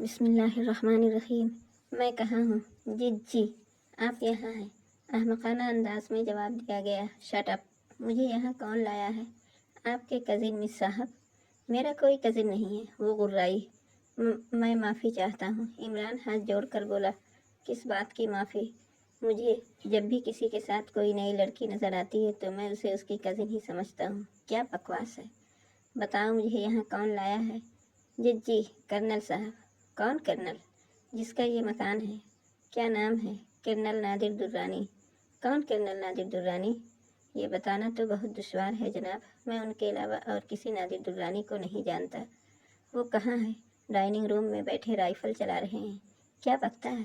بسم اللہ الرحمن الرحیم۔ میں کہاں ہوں؟ جی آپ یہاں ہیں، احمقانہ انداز میں جواب دیا گیا۔ شٹ اپ، مجھے یہاں کون لایا ہے؟ آپ کے کزن مس صاحب؟ میرا کوئی کزن نہیں ہے، وہ غرائی۔ میں معافی چاہتا ہوں، عمران ہاتھ جوڑ کر بولا۔ کس بات کی معافی؟ مجھے جب بھی کسی کے ساتھ کوئی نئی لڑکی نظر آتی ہے تو میں اسے اس کی کزن ہی سمجھتا ہوں۔ کیا بکواس ہے؟ بتاؤ مجھے یہاں کون لایا ہے؟ جی کرنل صاحب۔ کون کرنل؟ جس کا یہ مکان ہے۔ کیا نام ہے؟ کرنل نادر درانی۔ کون کرنل نادر درانی؟ یہ بتانا تو بہت دشوار ہے جناب، میں ان کے علاوہ اور کسی نادر درانی کو نہیں جانتا۔ وہ کہاں ہے؟ ڈائننگ روم میں بیٹھے رائفل چلا رہے ہیں۔ کیا بکتا ہے؟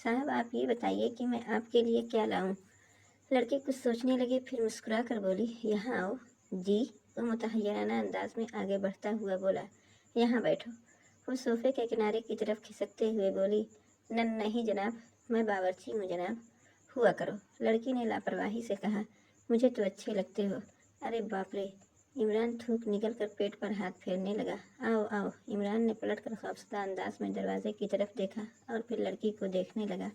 صاحب آپ یہ بتائیے کہ میں آپ کے لیے کیا لاؤں؟ لڑکی کچھ سوچنے لگی، پھر مسکرا کر بولی، یہاں آؤ۔ جی؟ وہ متحیرانہ انداز میں آگے بڑھتا ہوا بولا، یہاں بیٹھو۔ وہ صوفے کے کنارے کی طرف کھسکتے ہوئے بولی، نہیں جناب، میں باورچی ہوں جناب۔ ہوا کرو، لڑکی نے لاپرواہی سے کہا، مجھے تو اچھے لگتے ہو۔ ارے باپ رے! عمران تھوک نکل کر پیٹ پر ہاتھ پھیرنے لگا۔ آؤ آؤ۔ عمران نے پلٹ کر خوفزدہ انداز میں دروازے کی طرف دیکھا اور پھر لڑکی کو دیکھنے لگا۔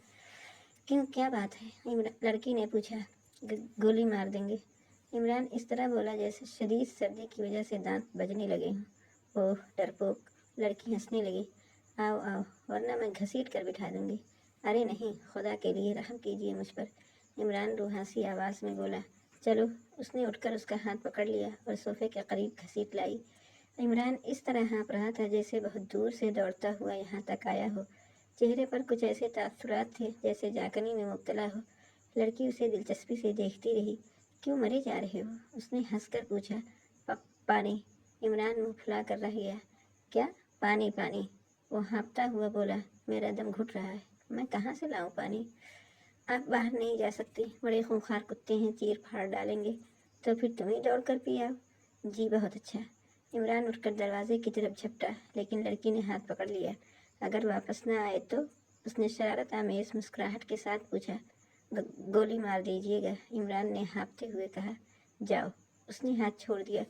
کیوں، کیا بات ہے؟ لڑکی نے پوچھا۔ گولی مار دیں گے۔ عمران اس طرح بولا جیسے شدید سردی کی وجہ سے دانت بجنے لگے ہوں۔ اوہ ڈرپوک! لڑکی ہنسنے لگی۔ آؤ آؤ، ورنہ میں گھسیٹ کر بٹھا دوں گی۔ ارے نہیں، خدا کے لیے رحم کیجیے مجھ پر، عمران روحاسی آواز میں بولا۔ چلو۔ اس نے اٹھ کر اس کا ہاتھ پکڑ لیا اور صوفے کے قریب گھسیٹ لائی۔ عمران اس طرح ہانپ رہا تھا جیسے بہت دور سے دوڑتا ہوا یہاں تک آیا ہو۔ چہرے پر کچھ ایسے تاثرات تھے جیسے جاکنی میں مبتلا ہو۔ لڑکی اسے دلچسپی سے دیکھتی رہی۔ کیوں مرے جا رہے ہو؟ اس نے ہنس کر پوچھا۔ پانی۔ عمران منہ پھلا کر رہ گیا۔ کیا؟ پانی پانی؟ وہ ہانپتا ہوا بولا، میرا دم گھٹ رہا ہے، میں کہاں سے لاؤں پانی؟ آپ باہر نہیں جا سکتی، بڑے خونخوار کتے ہیں، چیر پھاڑ ڈالیں گے۔ تو پھر تم ہی دوڑ کر پی آؤ۔ جی بہت اچھا۔ عمران اٹھ کر دروازے کی طرف جھپٹا، لیکن لڑکی نے ہاتھ پکڑ لیا۔ اگر واپس نہ آئے تو؟ اس نے شرارت آمیز مسکراہٹ کے ساتھ پوچھا۔ گولی مار دیجیے گا، عمران نے ہانپتے ہوئے کہا۔ جاؤ۔ اس نے ہاتھ چھوڑ دیا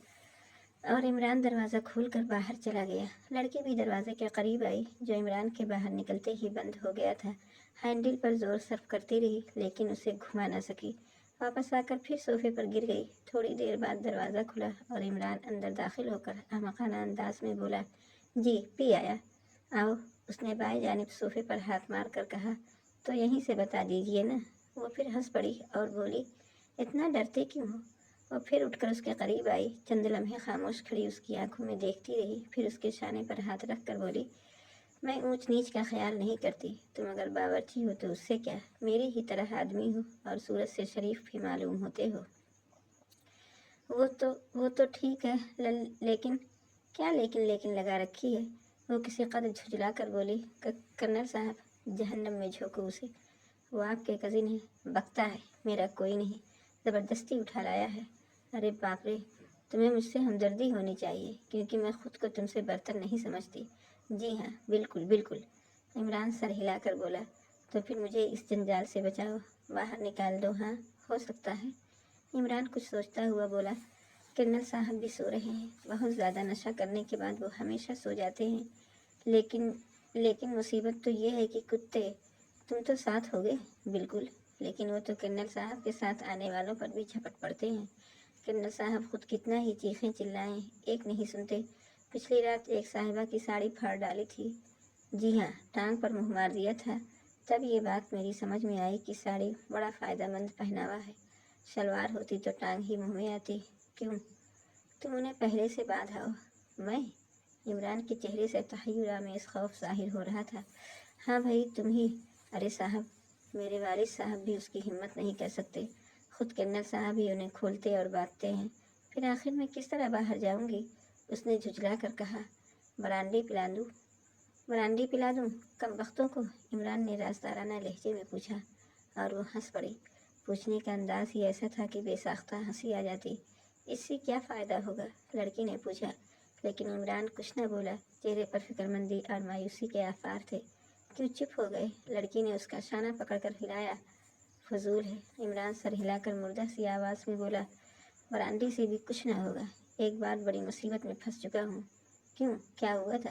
اور عمران دروازہ کھول کر باہر چلا گیا۔ لڑکی بھی دروازے کے قریب آئی جو عمران کے باہر نکلتے ہی بند ہو گیا تھا۔ ہینڈل پر زور صرف کرتی رہی لیکن اسے گھما نہ سکی۔ واپس آ کر پھر صوفے پر گر گئی۔ تھوڑی دیر بعد دروازہ کھلا اور عمران اندر داخل ہو کر احمقانہ انداز میں بولا، جی پی آیا؟ آؤ۔ اس نے بائیں جانب صوفے پر ہاتھ مار کر کہا، تو یہیں سے بتا دیجیے نا۔ وہ پھر ہنس پڑی اور بولی، اتنا ڈرتے کیوں ہو؟ وہ پھر اٹھ کر اس کے قریب آئی، چند لمحے خاموش کھڑی اس کی آنکھوں میں دیکھتی رہی، پھر اس کے شانے پر ہاتھ رکھ کر بولی، میں اونچ نیچ کا خیال نہیں کرتی، تم اگر باورچی ہو تو اس سے کیا، میری ہی طرح آدمی ہو اور صورت سے شریف بھی معلوم ہوتے ہو۔ وہ تو ٹھیک ہے، لیکن کیا لیکن لگا رکھی ہے؟ وہ کسی قدر جھجلا کر بولی، کرنل صاحب جہنم میں جھونکو اسے، وہ آپ کے کزن ہے، بکتا ہے، میرا کوئی نہیں، زبردستی اٹھا لایا ہے۔ ارے باپ رے! تمہیں مجھ سے ہمدردی ہونی چاہیے کیونکہ میں خود کو تم سے برتر نہیں سمجھتی۔ جی ہاں، بالکل بالکل، عمران سر ہلا کر بولا۔ تو پھر مجھے اس جنجال سے بچاؤ، باہر نکال دو۔ ہاں ہو سکتا ہے، عمران کچھ سوچتا ہوا بولا۔ کرنل صاحب بھی سو رہے ہیں، بہت زیادہ نشہ کرنے کے بعد وہ ہمیشہ سو جاتے ہیں، لیکن مصیبت تو یہ ہے کہ کتے، تم تو ساتھ ہوگے؟ بالکل، لیکن وہ تو کرنل صاحب کے ساتھ آنے والوں پر بھی جھپٹ پڑتے ہیں۔ کرنل صاحب خود کتنا ہی چیخیں چلائیں، ایک نہیں سنتے۔ پچھلی رات ایک صاحبہ کی ساڑی پھاڑ ڈالی تھی۔ جی ہاں، ٹانگ پر منہ مار دیا تھا۔ تب یہ بات میری سمجھ میں آئی کہ ساڑی بڑا فائدہ مند پہناوا ہے، شلوار ہوتی تو ٹانگ ہی منہ میں آتی۔ کیوں؟ تم انہیں پہلے سے باندھا ہو۔ میں؟ عمران کے چہرے سے تحیر آمیز خوف ظاہر ہو رہا تھا۔ ہاں بھائی تم ہی۔ ارے صاحب، میرے والد صاحب بھی اس کی ہمت نہیں کر سکتے، خود کرنل صاحب ہی انہیں کھولتے اور باندھتے ہیں، پھر آخر میں کس طرح باہر جاؤں گی؟ اس نے جھجلا کر کہا۔ برانڈی پلا دوں؟ برانڈی پلا دوں کم بختوں کو؟ عمران نے رازدارانہ لہجے میں پوچھا اور وہ ہنس پڑی۔ پوچھنے کا انداز ہی ایسا تھا کہ بے ساختہ ہنسی آ جاتی۔ اس سے کیا فائدہ ہوگا؟ لڑکی نے پوچھا، لیکن عمران کچھ نہ بولا، چہرے پر فکرمندی اور مایوسی کے آثار تھے۔ کیوں چپ ہو گئے؟ لڑکی نے اس کا شانہ پکڑ کر ہلایا۔ فضول ہے، عمران سر ہلا کر مردہ سی آواز میں بولا، برانڈی سے بھی کچھ نہ ہوگا، ایک بار بڑی مصیبت میں پھنس چکا ہوں۔ کیوں، کیا ہوا تھا؟